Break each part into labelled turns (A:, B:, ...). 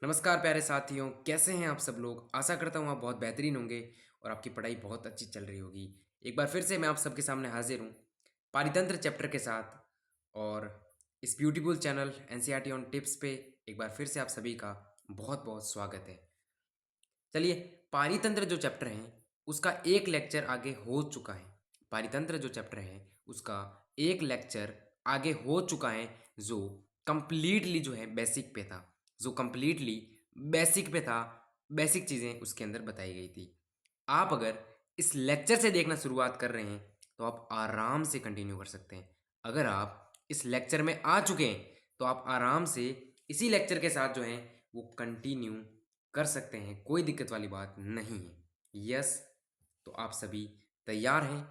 A: नमस्कार प्यारे साथियों, कैसे हैं आप सब लोग? आशा करता हूँ आप बहुत बेहतरीन होंगे और आपकी पढ़ाई बहुत अच्छी चल रही होगी। एक बार फिर से मैं आप सबके सामने हाजिर हूँ पारितंत्र चैप्टर के साथ और इस beautiful channel NCERT on tips पे एक बार फिर से आप सभी का बहुत बहुत स्वागत है। चलिए, पारितंत्र जो चैप्टर है उसका एक लेक्चर आगे हो चुका है। पारितंत्र जो चैप्टर है उसका एक लेक्चर आगे हो चुका है जो कंप्लीटली जो है बेसिक पे था, जो कंप्लीटली बेसिक पे था। बेसिक चीज़ें उसके अंदर बताई गई थी। आप अगर इस लेक्चर से देखना शुरुआत कर रहे हैं तो आप आराम से कंटिन्यू कर सकते हैं। अगर आप इस लेक्चर में आ चुके हैं तो आप आराम से इसी लेक्चर के साथ जो है वो कंटिन्यू कर सकते हैं, कोई दिक्कत वाली बात नहीं है। यस, तो आप सभी तैयार हैं?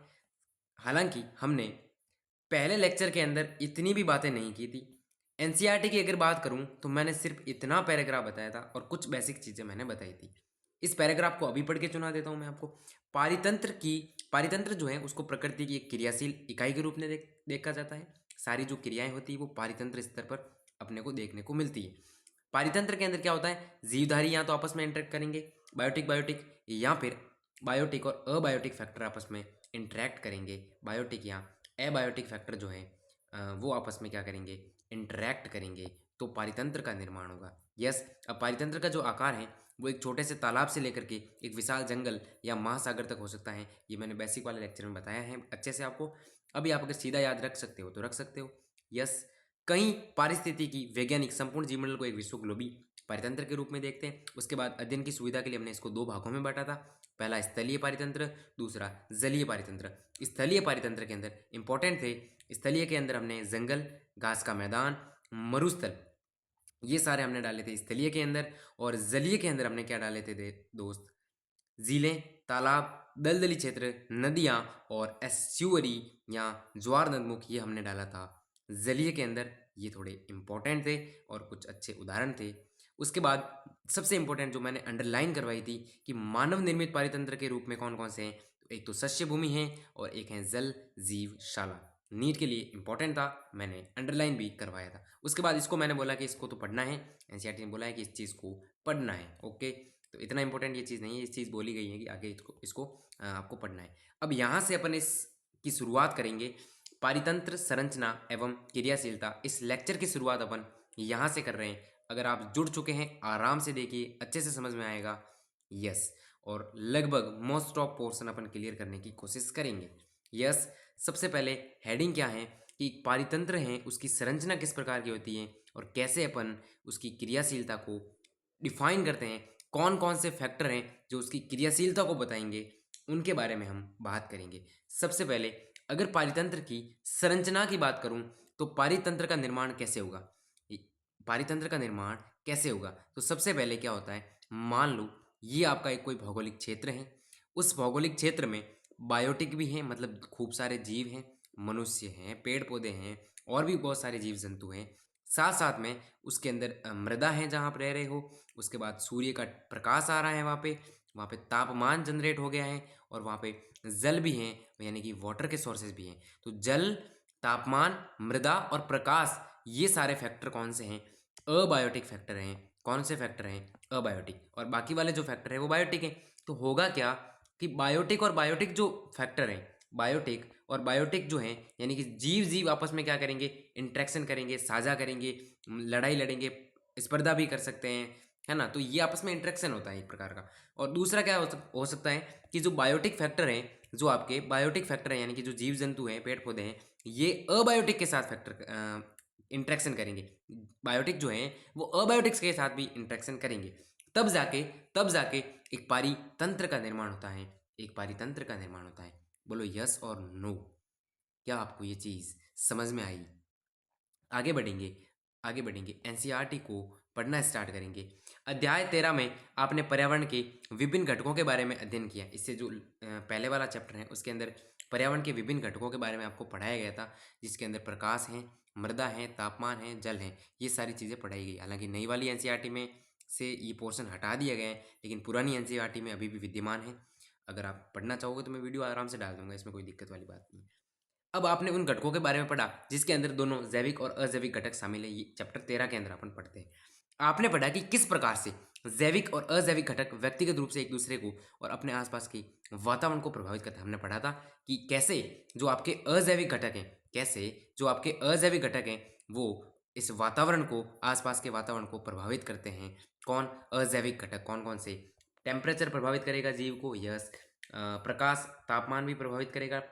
A: हालांकि हमने पहले लेक्चर के अंदर इतनी भी बातें नहीं की थी। एनसीईआरटी की अगर बात करूं तो मैंने सिर्फ इतना पैराग्राफ बताया था और कुछ बेसिक चीज़ें मैंने बताई थी। इस पैराग्राफ को अभी पढ़ के सुना देता हूं मैं आपको। पारितंत्र जो है उसको प्रकृति की एक क्रियाशील इकाई के रूप में देखा जाता है। सारी जो क्रियाएं होती है वो पारितंत्र स्तर पर अपने को देखने को मिलती है। पारितंत्र के अंदर क्या होता है, जीवधारी या तो आपस में इंटरेक्ट करेंगे, बायोटिक बायोटिक, या फिर बायोटिक और अबायोटिक फैक्टर आपस में इंटरेक्ट करेंगे। बायोटिक या एबायोटिक फैक्टर जो है वो आपस में क्या करेंगे, इंटरेक्ट करेंगे, तो पारितंत्र का निर्माण होगा। यस, अब पारितंत्र का जो आकार है वो एक छोटे से तालाब से लेकर के एक विशाल जंगल या महासागर तक हो सकता है। ये मैंने बेसिक वाले लेक्चर में बताया है अच्छे से आपको। अभी आप अगर सीधा याद रख सकते हो तो रख सकते हो। यस, कई पारिस्थितिकी वैज्ञानिक संपूर्ण जीवमंडल को एक विश्वग्लोबी पारितंत्र के रूप में देखते हैं। उसके बाद अध्ययन की सुविधा के लिए हमने इसको दो भागों में बांटा था। पहला स्थलीय पारितंत्र, दूसरा जलीय पारितंत्र। स्थलीय पारितंत्र के अंदर इंपॉर्टेंट थे, स्थलीय के अंदर हमने जंगल, घास का मैदान, मरुस्थल, ये सारे हमने डाले थे स्थलीय के अंदर। और जलीय के अंदर हमने क्या डाले थे दोस्त? झीलें, तालाब, दलदली क्षेत्र, नदियाँ और एस्चुअरी या ज्वार नदमुख, ये हमने डाला था जलीय के अंदर। ये थोड़े इंपॉर्टेंट थे और कुछ अच्छे उदाहरण थे। उसके बाद सबसे इंपॉर्टेंट जो मैंने अंडरलाइन करवाई थी कि मानव निर्मित पारितंत्र के रूप में कौन कौन से हैं, तो एक तो शस्य भूमि है और एक है जल जीवशाला। नीट के लिए इंपॉर्टेंट था, मैंने अंडरलाइन भी करवाया था। उसके बाद इसको मैंने बोला कि इसको तो पढ़ना है, एनसीईआरटी ने बोला है कि इस चीज़ को पढ़ना है। ओके, तो इतना इंपॉर्टेंट ये चीज़ नहीं है, इस चीज़ बोली गई है कि आगे इसको आपको पढ़ना है। अब यहाँ से अपन इस की शुरुआत करेंगे। पारितंत्र संरचना एवं क्रियाशीलता, इस लेक्चर की शुरुआत अपन यहाँ से कर रहे हैं। अगर आप जुड़ चुके हैं आराम से देखिए, अच्छे से समझ में आएगा। यस, और लगभग most of portion upon clear करने की कोशिश करेंगे। यस, सबसे पहले हेडिंग क्या है कि पारितंत्र है उसकी संरचना किस प्रकार की होती है और कैसे अपन उसकी क्रियाशीलता को डिफाइन करते हैं, कौन कौन से फैक्टर हैं जो उसकी क्रियाशीलता को बताएंगे, उनके बारे में हम बात करेंगे। सबसे पहले अगर पारितंत्र की संरचना की बात करूं तो पारितंत्र का निर्माण कैसे होगा? पारितंत्र का निर्माण कैसे होगा, तो सबसे पहले क्या होता है, मान लो ये आपका एक कोई भौगोलिक क्षेत्र है। उस भौगोलिक क्षेत्र में बायोटिक भी हैं, मतलब खूब सारे जीव हैं, मनुष्य हैं, पेड़ पौधे हैं और भी बहुत सारे जीव जंतु हैं। साथ साथ में उसके अंदर मृदा है जहाँ आप रह रहे हो। उसके बाद सूर्य का प्रकाश आ रहा है वहाँ पे तापमान जनरेट हो गया है और वहाँ पे जल भी हैं, यानी कि वाटर के सोर्सेज भी हैं। तो जल, तापमान, मृदा और प्रकाश, ये सारे फैक्टर कौन से हैं? अबायोटिक फैक्टर हैं। कौन से फैक्टर हैं? अबायोटिक। और बाकी वाले जो फैक्टर है वो बायोटिक हैं। तो होगा क्या कि बायोटिक और बायोटिक जो फैक्टर हैं, बायोटिक और बायोटिक जो हैं, यानी कि जीव जीव आपस में क्या करेंगे, इंट्रैक्शन करेंगे, साझा करेंगे, लड़ाई लड़ेंगे, स्पर्धा भी कर सकते हैं, है ना। तो ये आपस में इंट्रैक्शन होता है एक प्रकार का। और दूसरा क्या हो सकता है कि जो बायोटिक फैक्टर हैं, जो आपके बायोटिक फैक्टर हैं, यानी कि जो जीव जंतु हैं, पेड़ पौधे हैं, ये अबायोटिक के साथ फैक्टर इंट्रैक्शन करेंगे। बायोटिक जो हैं वो अबायोटिक्स के साथ भी इंट्रैक्शन करेंगे। तब जाके तब जाके एक पारितंत्र का निर्माण होता है, एक पारितंत्र का निर्माण होता है। बोलो यस और नो, क्या आपको ये चीज़ समझ में आई? आगे बढ़ेंगे, आगे बढ़ेंगे, एनसीईआरटी को पढ़ना स्टार्ट करेंगे। अध्याय 13 में आपने पर्यावरण के विभिन्न घटकों के बारे में अध्ययन किया। इससे जो पहले वाला चैप्टर है उसके अंदर पर्यावरण के विभिन्न घटकों के बारे में आपको पढ़ाया गया था, जिसके अंदर प्रकाश है, मृदा है, तापमान है, जल है, ये सारी चीज़ें पढ़ाई गई। हालांकि नई वाली एनसीईआरटी में से ये पोर्शन हटा दिया गया है, लेकिन पुरानी एनसीईआरटी में अभी भी विद्यमान है। अगर आप पढ़ना चाहोगे तो मैं वीडियो आराम से डाल दूंगा, इसमें कोई दिक्कत वाली बात नहीं है। अब आपने उन घटकों के बारे में पढ़ा जिसके अंदर दोनों जैविक और अजैविक घटक शामिल है, ये चैप्टर 13 के अंदर अपन पढ़ते हैं। आपने पढ़ा कि किस प्रकार से जैविक और अजैविक घटक व्यक्तिगत रूप से एक दूसरे को और अपने आसपास के वातावरण को प्रभावित करते हैं। हमने पढ़ा था कि कैसे जो आपके अजैविक घटक हैं, कैसे जो आपके अजैविक घटक हैं वो इस वातावरण को, आसपास के वातावरण को प्रभावित करते हैं। कौन? अजैविक घटक। कौन कौन से? टेम्परेचर प्रभावित करेगा जीव को, यस। प्रकाश, तापमान भी प्रभावित करेगा,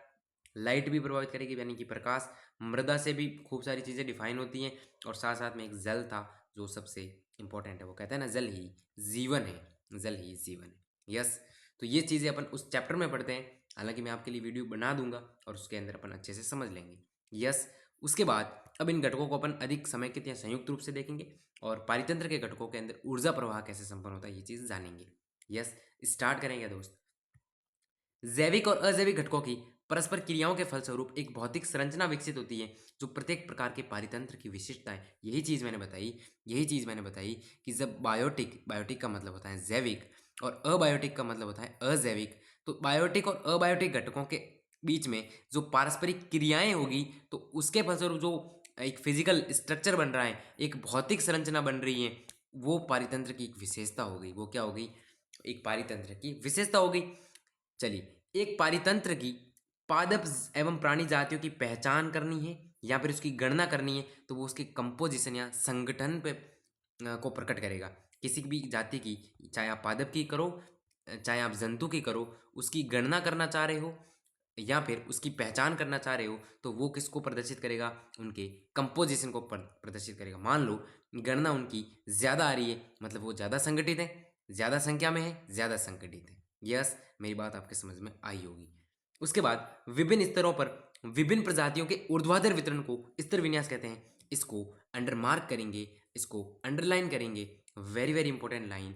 A: लाइट भी प्रभावित करेगी, यानी कि प्रकाश। मृदा से भी खूब सारी चीज़ें डिफाइन होती हैं। और साथ साथ में एक जल था जो सबसे इंपॉर्टेंट है। वो कहते हैं ना, जल ही जीवन है, जल ही जीवन है, यस। तो ये चीज़ें अपन उस चैप्टर में पढ़ते हैं। हालांकि मैं आपके लिए वीडियो बना दूंगा और उसके अंदर अपन अच्छे से समझ लेंगे, यस। उसके बाद अब इन घटकों को अपन अधिक समेकित या संयुक्त रूप से देखेंगे और पारितंत्र के घटकों के अंदर ऊर्जा प्रवाह कैसे संपन्न होता है ये चीज़ जानेंगे, यस। स्टार्ट करेंगे दोस्त। जैविक और अजैविक घटकों की परस्पर क्रियाओं के फलस्वरूप एक भौतिक संरचना विकसित होती है जो प्रत्येक प्रकार के पारितंत्र की विशिष्टता है। यही चीज़ मैंने बताई कि जब बायोटिक, बायोटिक का मतलब होता है जैविक और अबायोटिक का मतलब होता है अजैविक, तो बायोटिक और अबायोटिक घटकों के बीच में जो पारस्परिक क्रियाएं होगी तो उसके फलस्वरूप जो एक फिजिकल स्ट्रक्चर बन रहा है, एक भौतिक संरचना बन रही है, वो पारितंत्र की एक विशेषता हो गई। वो क्या हो गई? एक पारितंत्र की विशेषता हो गई। चलिए, एक पारितंत्र की पादप एवं प्राणी जातियों की पहचान करनी है या फिर उसकी गणना करनी है तो वो उसके कंपोजिशन या संगठन पे को प्रकट करेगा। किसी भी जाति की, चाहे आप पादप की करो, चाहे आप जंतु की करो, उसकी गणना करना चाह रहे हो या फिर उसकी पहचान करना चाह रहे हो तो वो किसको प्रदर्शित करेगा? उनके कंपोजिशन को प्रदर्शित करेगा। मान लो गणना उनकी ज़्यादा आ रही है, मतलब वो ज़्यादा संगठित है, ज़्यादा संख्या में है, ज़्यादा संगठित है, यस। मेरी बात आपके समझ में आई होगी। उसके बाद विभिन्न स्तरों पर विभिन्न प्रजातियों के ऊर्ध्वाधर वितरण को स्तर विन्यास कहते हैं। इसको अंडर मार्क करेंगे, इसको अंडरलाइन करेंगे। Very very important line.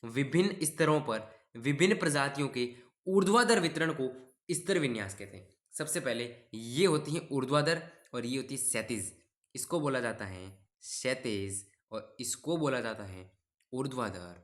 A: विभिन्न स्तरों पर विभिन्न प्रजातियों के ऊर्ध्वाधर वितरण को स्तर विन्यास कहते हैं। सबसे पहले ये होती है ऊर्ध्वाधर और ये होती है क्षैतिज। इसको बोला जाता है क्षैतिज और इसको बोला जाता है ऊर्ध्वाधर।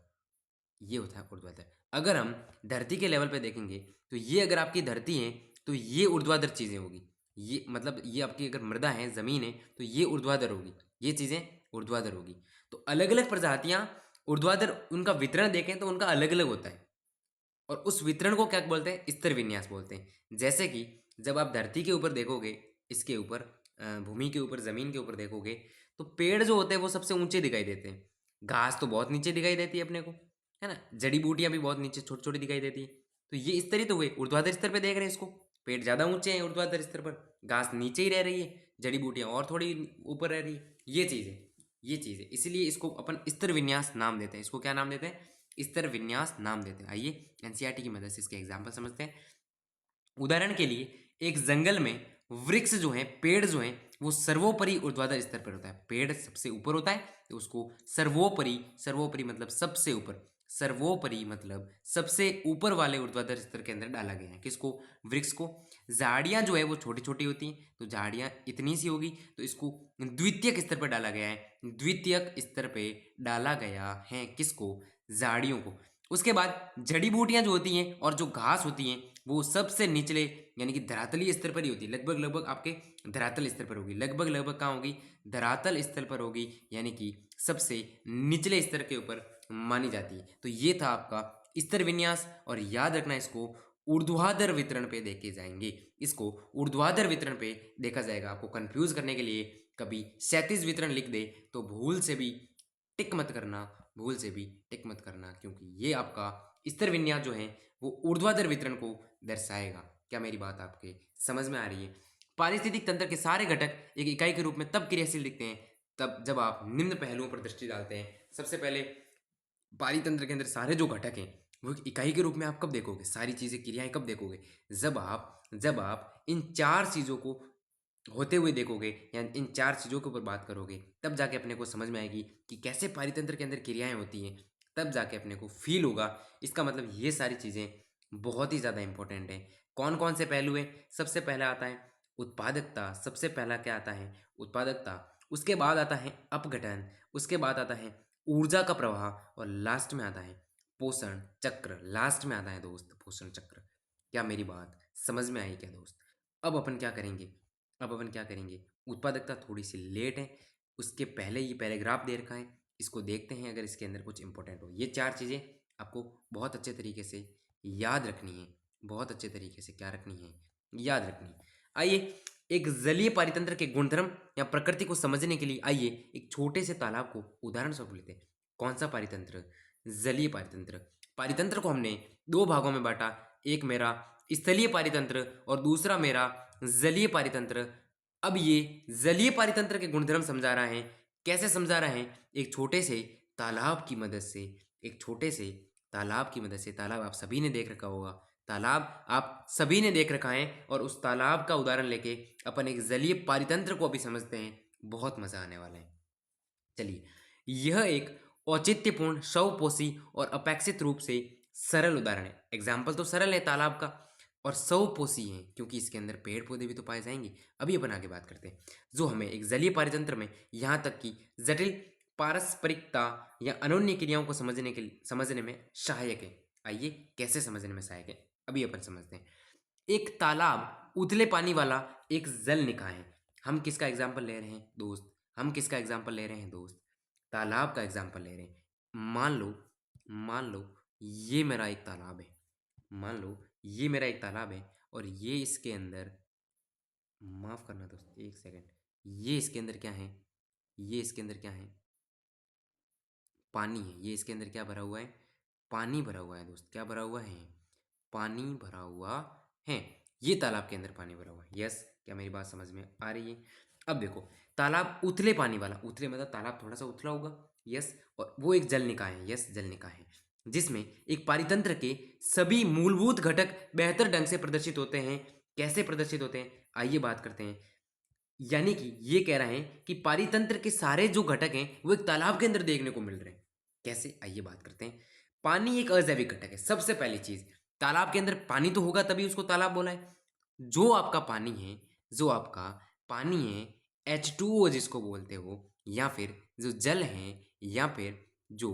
A: ये होता है ऊर्ध्वाधर। अगर हम धरती के लेवल पे देखेंगे तो ये अगर आपकी धरती है तो ये ऊर्ध्वाधर चीज़ें होगी। ये मतलब ये आपकी अगर मृदा है, ज़मीन है, तो ये ऊर्ध्वाधर होगी, ये चीज़ें ऊर्ध्वाधर होगी। तो अलग अलग प्रजातियाँ ऊर्ध्वाधर, उनका वितरण देखें तो उनका अलग अलग होता है और उस वितरण को क्या बोलते हैं? स्तर विन्यास बोलते हैं। जैसे कि जब आप धरती के ऊपर देखोगे, इसके ऊपर भूमि के ऊपर, ज़मीन के ऊपर देखोगे तो पेड़ जो होते हैं वो सबसे ऊंचे दिखाई देते हैं, घास तो बहुत नीचे दिखाई देती है अपने को, है ना। जड़ी बूटियां भी बहुत नीचे छोटी छोटी दिखाई देती है। तो ये स्तर ही तो हुए, ऊर्ध्वाधर स्तर पे देख रहे हैं इसको। पेड़ ज़्यादा ऊंचे हैं ऊर्ध्वाधर स्तर पर, घास नीचे ही रह रही है, जड़ी बूटियां और थोड़ी ऊपर रह रही है। ये चीज़ है, इसलिए इसको अपन स्तर विन्यास नाम देते हैं। इसको क्या नाम देते हैं? स्तर विन्यास नाम देते हैं। आइए एनसीईआरटी की मदद से इसके एग्जाम्पल समझते हैं। उदाहरण के लिए एक जंगल में वृक्ष जो है, पेड़ जो है, वो सर्वोपरि ऊर्ध्वाधर स्तर पर होता है। पेड़ सबसे ऊपर होता है तो उसको सर्वोपरि, सर्वोपरि मतलब सबसे ऊपर, सर्वोपरि मतलब सबसे ऊपर वाले ऊर्ध्वाधर स्तर के अंदर डाला गया है। किसको? वृक्ष को। झाड़ियाँ जो है वो छोटी छोटी होती हैं तो झाड़ियाँ इतनी सी होगी तो इसको द्वितीयक स्तर पर डाला गया है। द्वितीयक स्तर पे डाला गया है किसको? झाड़ियों को। उसके बाद जड़ी बूटियां जो होती हैं और जो घास होती हैं वो सबसे निचले यानी कि धरातलीय स्तर पर ही होती है। लगभग लगभग आपके धरातल स्तर पर होगी, लगभग लगभग कहाँ होगी? धरातल स्तर पर होगी, यानी कि सबसे निचले स्तर के ऊपर मानी जाती है। तो ये था आपका स्तर विन्यास। और याद रखना, इसको ऊर्ध्वाधर वितरण पे देखे जाएंगे, इसको ऊर्ध्वाधर वितरण पे देखा जाएगा। आपको कंफ्यूज करने के लिए कभी क्षैतिज वितरण लिख दे तो भूल से भी टिक मत करना, भूल से भी टिक मत करना, क्योंकि ये आपका स्तर विन्यास जो है वो ऊर्ध्वाधर वितरण को दर्शाएगा। क्या मेरी बात आपके समझ में आ रही है? पारिस्थितिक तंत्र के सारे घटक एक इकाई के रूप में तब क्रियाशील दिखते हैं तब जब आप निम्न पहलुओं पर दृष्टि डालते हैं। सबसे पहले पारितंत्र के अंदर सारे जो घटक हैं वो एक इकाई के रूप में आप कब देखोगे? सारी चीज़ें, क्रियाएं कब देखोगे? जब आप इन चार चीज़ों को होते हुए देखोगे या इन चार चीज़ों के ऊपर बात करोगे, तब जाके अपने को समझ में आएगी कि कैसे पारितंत्र के अंदर क्रियाएं होती हैं। तब जाके अपने को फील होगा। इसका मतलब ये सारी चीज़ें बहुत ही ज़्यादा इंपॉर्टेंट है। कौन कौन से पहलू हैं? सबसे पहला आता है उत्पादकता। सबसे पहला क्या आता है? उत्पादकता। उसके बाद आता है अपघटन। उसके बाद आता है ऊर्जा का प्रवाह और लास्ट में आता है पोषण चक्र। लास्ट में आता है दोस्त पोषण चक्र। क्या मेरी बात समझ में आई क्या दोस्त? अब अपन क्या करेंगे? उत्पादकता थोड़ी सी लेट है, उसके पहले ये पैराग्राफ दे रखा है, इसको देखते हैं अगर इसके अंदर कुछ इंपॉर्टेंट हो। ये 4 चीज़ें आपको बहुत अच्छे तरीके से याद रखनी है, बहुत अच्छे तरीके से क्या रखनी है, याद रखनी है। आइए एक जलीय पारितंत्र के गुणधर्म या प्रकृति को समझने के लिए आइए एक छोटे से तालाब को उदाहरण स्वरूप लेते हैं। कौन सा पारितंत्र? जलीय पारितंत्र। पारितंत्र को हमने 2 भागों में बांटा, एक मेरा स्थलीय पारितंत्र और दूसरा मेरा जलीय पारितंत्र। अब ये जलीय पारितंत्र के गुणधर्म समझा रहा है। कैसे समझा रहे हैं? एक छोटे से तालाब की मदद से, एक छोटे से तालाब की मदद से। तालाब आप सभी ने देख रखा होगा, तालाब आप सभी ने देख रखा है, और उस तालाब का उदाहरण लेके अपन एक जलीय पारितंत्र को भी समझते हैं। बहुत मजा आने वाला है। चलिए, यह एक औचित्यपूर्ण, स्वपोषी और अपेक्षित रूप से सरल उदाहरण है। एग्जाम्पल तो सरल है तालाब का, और स्वपोषी है क्योंकि इसके अंदर पेड़ पौधे भी तो पाए जाएंगे। अभी अपन आगे बात करते हैं, जो हमें एक जलीय पारितंत्र में यहाँ तक कि जटिल पारस्परिकता या अनोन्य क्रियाओं को समझने में सहायक है। आइए कैसे समझने में सहायक है, अभी अपन समझते हैं। एक तालाब उथले पानी वाला एक जल निकाय है। हम किसका एग्जाम्पल ले रहे हैं दोस्त? हम किसका एग्जाम्पल ले रहे हैं दोस्त? तालाब का एग्जाम्पल ले रहे हैं। मान लो ये मेरा एक तालाब है। मान लो ये मेरा एक तालाब है, और ये इसके अंदर, माफ करना दोस्त एक सेकंड, ये इसके अंदर क्या है? ये इसके अंदर क्या है? पानी है। ये इसके अंदर क्या भरा हुआ है? पानी भरा हुआ है दोस्त। क्या भरा हुआ है? पानी भरा हुआ है। ये तालाब के अंदर पानी भरा हुआ है। यस, क्या मेरी बात समझ में आ रही है? अब देखो, तालाब उथले पानी वाला, उथले मतलब तालाब थोड़ा सा उथला होगा। यस, और वो एक जल निकाय है। यस, जल निकाय है, जिसमें एक पारितंत्र के सभी मूलभूत घटक बेहतर ढंग से प्रदर्शित होते हैं। कैसे प्रदर्शित होते हैं, आइए बात करते हैं। यानी कि ये कह रहे हैं कि पारितंत्र के सारे जो घटक हैं वो एक तालाब के अंदर देखने को मिल रहे हैं। कैसे, आइए बात करते हैं। पानी एक अजैविक घटक है। सबसे पहली चीज, तालाब के अंदर पानी तो होगा तभी उसको तालाब बोला है। जो आपका पानी है, जो आपका पानी है, H2O जिसको बोलते हो, या फिर जो जल है, या फिर जो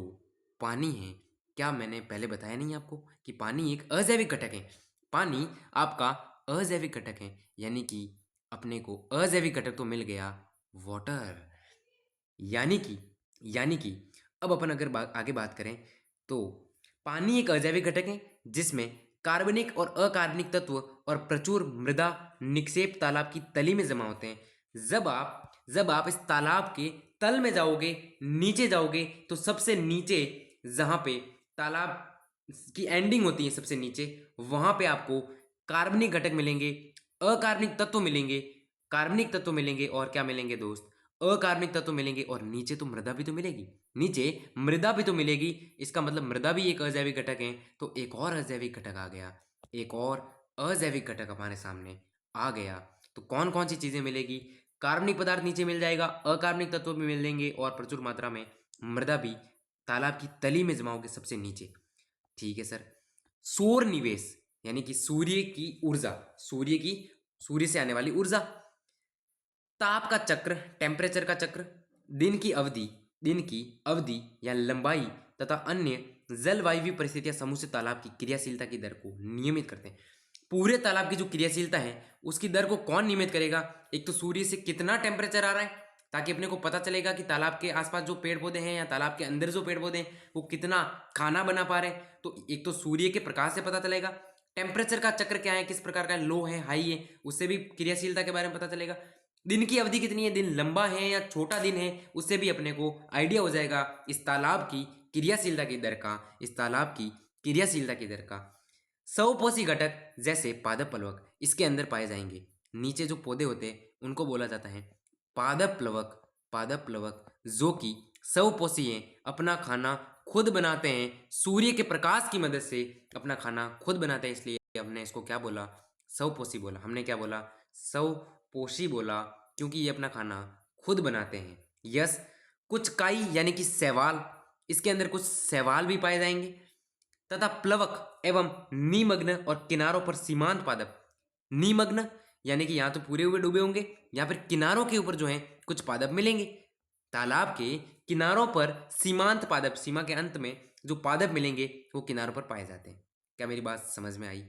A: पानी है, क्या मैंने पहले बताया नहीं आपको कि पानी एक अजैविक घटक है? पानी आपका अजैविक घटक है, यानी कि अपने को अजैविक घटक तो मिल गया, वाटर। यानी कि यानी कि अब अपन अगर आगे बात करें तो पानी एक अजैविक घटक है जिसमें कार्बनिक और अकार्बनिक तत्व और प्रचुर मृदा निक्षेप तालाब की तली में जमा होते हैं। जब आप इस तालाब के तल में जाओगे, नीचे जाओगे, तो सबसे नीचे जहाँ पे तालाब की एंडिंग होती है, सबसे नीचे वहां पे आपको कार्बनिक घटक मिलेंगे, अकार्बनिक तत्व मिलेंगे, कार्बनिक तत्व मिलेंगे, और क्या मिलेंगे दोस्त? अकार्बनिक तत्व मिलेंगे, और नीचे तो मृदा भी तो मिलेगी। नीचे मृदा भी तो मिलेगी। इसका मतलब मृदा भी एक अजैविक घटक है। तो एक और अजैविक घटक आ गया, एक और अजैविक घटक हमारे सामने आ गया। तो कौन कौन सी चीजें मिलेगी? कार्बनिक पदार्थ नीचे मिल जाएगा, अकार्बनिक तत्व भी मिल देंगे, और प्रचुर मात्रा में मृदा भी तालाब की तली में जमा होगी सबसे नीचे। ठीक है सर। सौर निवेश यानी कि सूर्य की ऊर्जा, सूर्य से आने वाली ऊर्जा, ताप का चक्र, टेम्परेचर का चक्र, दिन की अवधि या लंबाई तथा अन्य जलवायु परिस्थितियां समूह से तालाब की क्रियाशीलता की दर को नियमित करते हैं। पूरे तालाब की जो क्रियाशीलता है उसकी दर को कौन नियमित करेगा? एक तो सूर्य से कितना टेम्परेचर आ रहा है, ताकि अपने को पता चलेगा कि तालाब के आसपास जो पेड़ पौधे हैं या तालाब के अंदर जो पेड़ पौधे हैं वो कितना खाना बना पा रहे हैं। तो एक तो सूर्य के प्रकाश से पता चलेगा। टेम्परेचर का चक्र क्या है, किस प्रकार का, लो है, हाई है, उससे भी क्रियाशीलता के बारे में पता चलेगा। दिन की अवधि कितनी है, दिन लंबा है या छोटा दिन है, उससे भी अपने को आइडिया हो जाएगा इस तालाब की क्रियाशीलता की दर का, इस तालाब की क्रियाशीलता की दर का। स्वपोषी घटक जैसे पादप प्लवक इसके अंदर पाए जाएंगे। नीचे जो पौधे होते हैं उनको बोला जाता है पादप प्लवक। पादप प्लवक जो कि स्वपोषी हैं, अपना खाना खुद बनाते हैं, सूर्य के प्रकाश की मदद से अपना खाना खुद बनाते हैं, इसलिए हमने इसको क्या बोला? स्वपोषी बोला। हमने क्या बोला? स्वपोषी बोला, क्योंकि ये अपना खाना खुद बनाते हैं। यस, कुछ काई यानी कि शैवाल, इसके अंदर कुछ शैवाल भी पाए जाएंगे, तथा प्लवक एवं निमग्न और किनारों पर सीमांत पादप। निमग्न यानी कि या तो पूरे हुए डूबे होंगे, या फिर किनारों के ऊपर जो है कुछ पादप मिलेंगे। तालाब के किनारों पर सीमांत पादप, सीमा के अंत में जो पादप मिलेंगे वो किनारों पर पाए जाते हैं। क्या मेरी बात समझ में आई?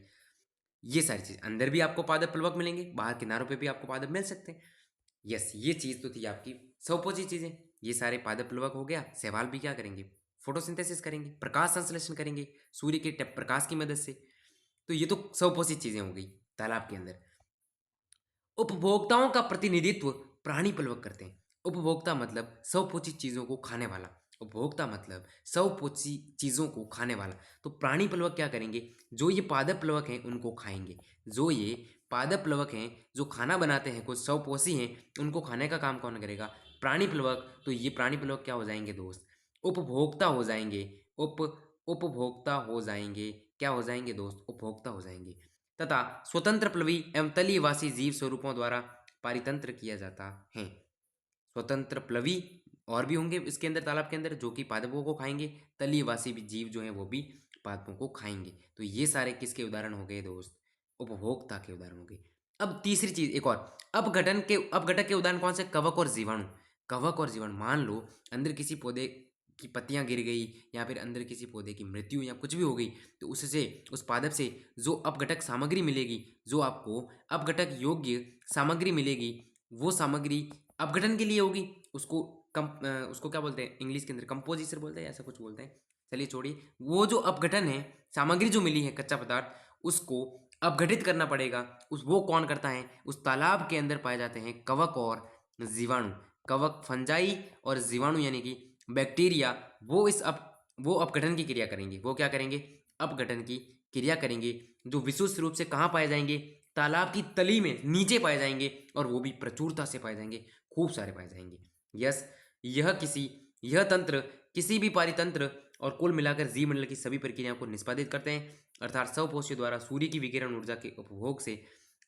A: ये सारी चीज, अंदर भी आपको पादप प्लवक मिलेंगे, बाहर किनारों पे भी आपको पादप मिल सकते हैं। यस, ये चीज तो थी आपकी स्वपोषी चीजें। ये सारे पादप प्लवक हो गया। शैवाल भी क्या करेंगे? फोटोसिंथेसिस करेंगे, प्रकाश संश्लेषण करेंगे सूर्य के प्रकाश की मदद से। तो ये तो स्वपोषित चीजें हो गई तालाब के अंदर। उपभोक्ताओं का प्रतिनिधित्व प्राणी प्लवक करते हैं। उपभोक्ता मतलब स्वपोषित चीजों को खाने वाला। उपभोक्ता मतलब स्वपोषित चीजों को खाने वाला। तो प्राणी प्लवक क्या करेंगे? जो ये पादप प्लवक हैं उनको खाएंगे। जो ये पादप प्लवक हैं जो खाना बनाते हैं, कुछ स्वपोषी हैं, उनको खाने का काम कौन करेगा? प्राणी प्लवक। तो ये प्राणी प्लवक क्या हो जाएंगे दोस्त? उपभोक्ता हो जाएंगे। उप उपभोक्ता हो जाएंगे। क्या हो जाएंगे दोस्त? उपभोक्ता हो जाएंगे। तथा स्वतंत्र प्लवी एवं तलीयवासी जीव स्वरूपों द्वारा पारितंत्र किया जाता है। स्वतंत्र प्लवी और भी होंगे इसके अंदर, तालाब के अंदर, जो कि पादपों को खाएंगे। तलीयवासी भी जीव जो हैं वो भी पादपों को खाएंगे। तो ये सारे किसके उदाहरण हो गए दोस्त? उपभोक्ता के उदाहरण हो गए। अब तीसरी चीज एक और, अपघटक के उदाहरण कौन से? कवक और जीवाणु। कवक और जीवाणु, मान लो अंदर किसी पौधे की पत्तियां गिर गई या फिर अंदर किसी पौधे की मृत्यु या कुछ भी हो गई, तो उससे, उस पादप से जो अपघटक सामग्री मिलेगी, जो आपको अपघटक योग्य सामग्री मिलेगी, वो सामग्री अपघटन के लिए होगी। उसको क्या बोलते हैं इंग्लिश के अंदर? कंपोजिशन बोलते हैं, ऐसा कुछ बोलते हैं। चलिए छोड़िए, वो जो अपघटन है, सामग्री जो मिली है, कच्चा पदार्थ, उसको अपघटित करना पड़ेगा। वो कौन करता है? उस तालाब के अंदर पाए जाते हैं कवक और जीवाणु। कवक फंजाई और जीवाणु यानी कि बैक्टीरिया, वो अपघटन की क्रिया करेंगे। वो क्या करेंगे? अपघटन की क्रिया करेंगे, जो विशुद्ध रूप से कहाँ पाए जाएंगे? तालाब की तली में नीचे पाए जाएंगे, और वो भी प्रचुरता से पाए जाएंगे, खूब सारे पाए जाएंगे। यस, यह तंत्र किसी भी पारितंत्र और कुल मिलाकर जीव मंडल की सभी प्रक्रियाओं को निष्पादित करते हैं। अर्थात स्वपोषियों द्वारा सूर्य की विकिरण ऊर्जा के उपभोग से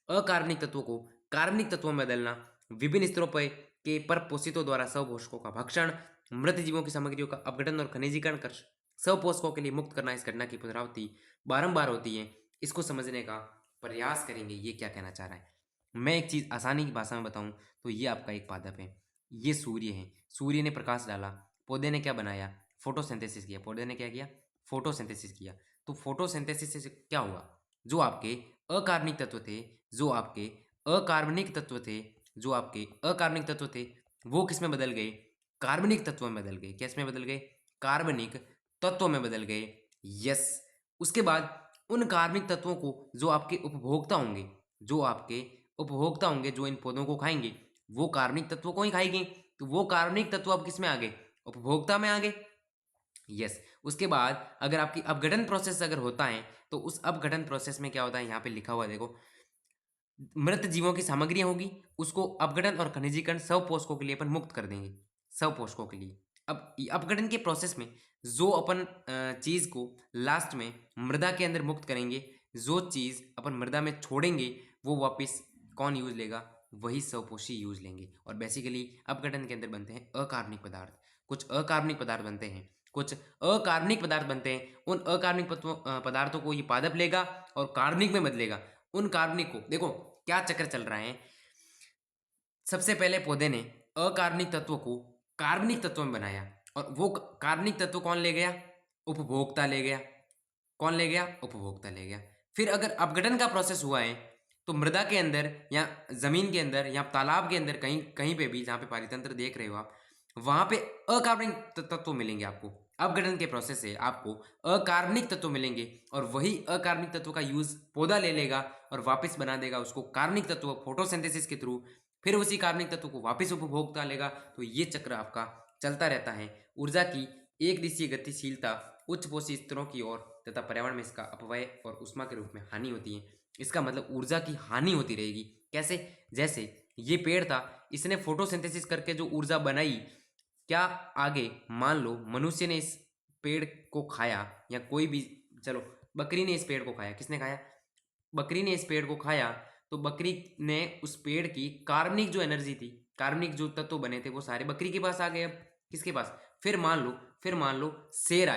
A: अकार्बनिक तत्वों को कार्बनिक तत्वों में बदलना, विभिन्न स्तरों पर परपोषितों द्वारा स्वपोषकों का भक्षण, मृत जीवों की सामग्रियों का अपघटन और खनिजीकरण कर स्वपोषकों के लिए मुक्त करना, इस घटना की पुनरावृत्ति बारंबार होती है। इसको समझने का प्रयास करेंगे, ये क्या कहना चाह रहा है। मैं एक चीज आसानी की भाषा में बताऊं तो ये आपका एक पादप है, ये सूर्य है। सूर्य ने प्रकाश डाला, पौधे ने क्या बनाया? फोटोसिंथेसिस किया। पौधे ने क्या किया? फोटोसिंथेसिस किया। तो फोटोसिंथेसिस से क्या हुआ? जो आपके अकार्बनिक तत्व थे, जो आपके अकार्बनिक तत्व थे, जो आपके अकार्बनिक तत्व थे, वो किस में बदल गए? कार्बनिक तत्वों में बदल गए। किस में बदल गए? कार्बनिक तत्वों में बदल गए। यस। उसके बाद उन कार्बनिक तत्वों को जो आपके उपभोक्ता होंगे, जो आपके उपभोक्ता होंगे, जो इन पौधों को खाएंगे, वो कार्बनिक तत्वों को ही खाएंगे। तो वो कार्बनिक तत्व अब किस में आ गए? उपभोक्ता में आ गए। यस। उसके बाद अगर आपकी अपघटन प्रोसेस अगर होता है, तो उस अपघटन प्रोसेस में क्या होता है? यहाँ पे लिखा हुआ देखो, मृत जीवों की सामग्रियां होगी, उसको अपघटन और खनिजीकरण स्वपोषकों के लिए अपन मुक्त कर देंगे। स्वपोषकों के लिए अब अपघटन के प्रोसेस में जो अपन चीज को लास्ट में मृदा के अंदर मुक्त करेंगे, जो चीज अपन मृदा में छोड़ेंगे, वो वापस कौन यूज लेगा? वही स्वपोषी यूज लेंगे। और बेसिकली अपघटन के अंदर बनते हैं अकार्बनिक पदार्थ। कुछ अकार्बनिक पदार्थ बनते हैं, कुछ अकार्बनिक पदार्थ बनते हैं। उन अकार्बनिक पदार्थों को ये पादप लेगा और कार्बनिक में बदलेगा। उन कार्बनिक को देखो क्या चक्र चल रहा है। सबसे पहले पौधे ने अकार्बनिक तत्वों को कार्बनिक तत्वों में बनाया, और वो कार्बनिक तत्व कौन ले गया? उपभोक्ता ले गया। कौन ले गया? उपभोक्ता ले गया। फिर अगर अपघटन का प्रोसेस हुआ है, तो मृदा के अंदर या जमीन के अंदर या तालाब के अंदर, कहीं कहीं पे भी जहाँ पे पारितंत्र देख रहे हो आप, वहां पे अकार्बनिक तत्व मिलेंगे आपको। अपघटन के प्रोसेस से आपको अकार्बनिक तत्व मिलेंगे, और वही अकार्बनिक तत्व का यूज पौधा ले लेगा और वापस बना देगा उसको कार्बनिक तत्व फोटोसिंथेसिस के थ्रू। फिर उसी कार्बनिक तत्व को वापस उपभोक्ता लेगा। तो ये चक्र आपका चलता रहता है। ऊर्जा की एक दिशीय गतिशीलता उच्च पोषी स्तरों की ओर तथा पर्यावरण में इसका अपव्यय और उष्मा के रूप में हानि होती है। इसका मतलब ऊर्जा की हानि होती रहेगी। कैसे? जैसे ये पेड़ था, इसने फोटोसिंथेसिस करके जो ऊर्जा बनाई, क्या आगे मान लो मनुष्य ने इस पेड़ को खाया, या कोई भी, चलो बकरी ने इस पेड़ को खाया। किसने खाया? बकरी ने इस पेड़ को खाया। तो बकरी ने उस पेड़ की कार्बनिक जो एनर्जी थी, कार्बनिक जो तत्व बने थे, वो सारे बकरी के पास आ गए। अब किसके पास? फिर मान लो शेर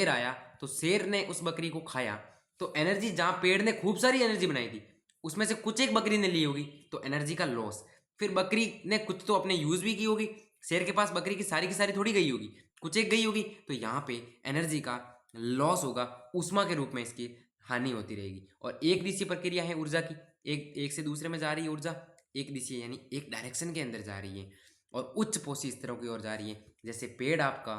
A: आया। तो शेर ने उस बकरी को खाया। तो एनर्जी, जहां पेड़ ने खूब सारी एनर्जी बनाई थी, उसमें से कुछ एक बकरी ने ली होगी, तो एनर्जी का लॉस। फिर बकरी ने कुछ तो अपने यूज भी की होगी। शेर के पास बकरी की सारी थोड़ी गई होगी, कुछ एक गई होगी। तो यहाँ पे एनर्जी का लॉस होगा, उष्मा के रूप में इसकी हानि होती रहेगी। और एक दिशीय प्रक्रिया है ऊर्जा की, एक एक से दूसरे में जा रही है ऊर्जा, एक दिशीय यानी एक डायरेक्शन के अंदर जा रही है। और उच्च पोषी स्तरों की ओर जा रही है। जैसे पेड़ आपका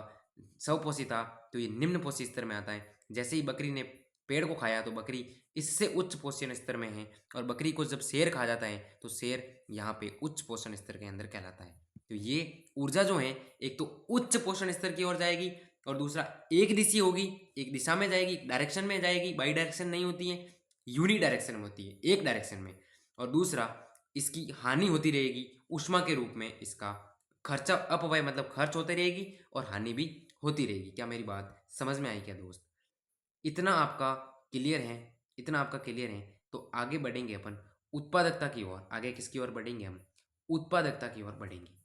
A: स्वपोषी था तो ये निम्न पोषी स्तर में आता है। जैसे ही बकरी ने पेड़ को खाया तो बकरी इससे उच्च पोषण स्तर में है, और बकरी को जब शेर खा जाता है तो शेर यहाँ पे उच्च पोषण स्तर के अंदर कहलाता है। तो ये ऊर्जा जो है एक तो उच्च पोषण स्तर की ओर जाएगी, और दूसरा एक दिशी होगी, एक दिशा में जाएगी, एक डायरेक्शन में जाएगी, बाई डायरेक्शन नहीं होती है, यूनि डायरेक्शन में होती है, एक डायरेक्शन में। और दूसरा इसकी हानि होती रहेगी ऊष्मा के रूप में, इसका खर्चा अपव्यय मतलब खर्च होती रहेगी और हानि भी होती रहेगी। क्या मेरी बात समझ में आई क्या दोस्त? इतना आपका क्लियर है? इतना आपका क्लियर है तो आगे बढ़ेंगे अपन उत्पादकता की ओर। आगे किसकी ओर बढ़ेंगे हम? उत्पादकता की ओर बढ़ेंगे।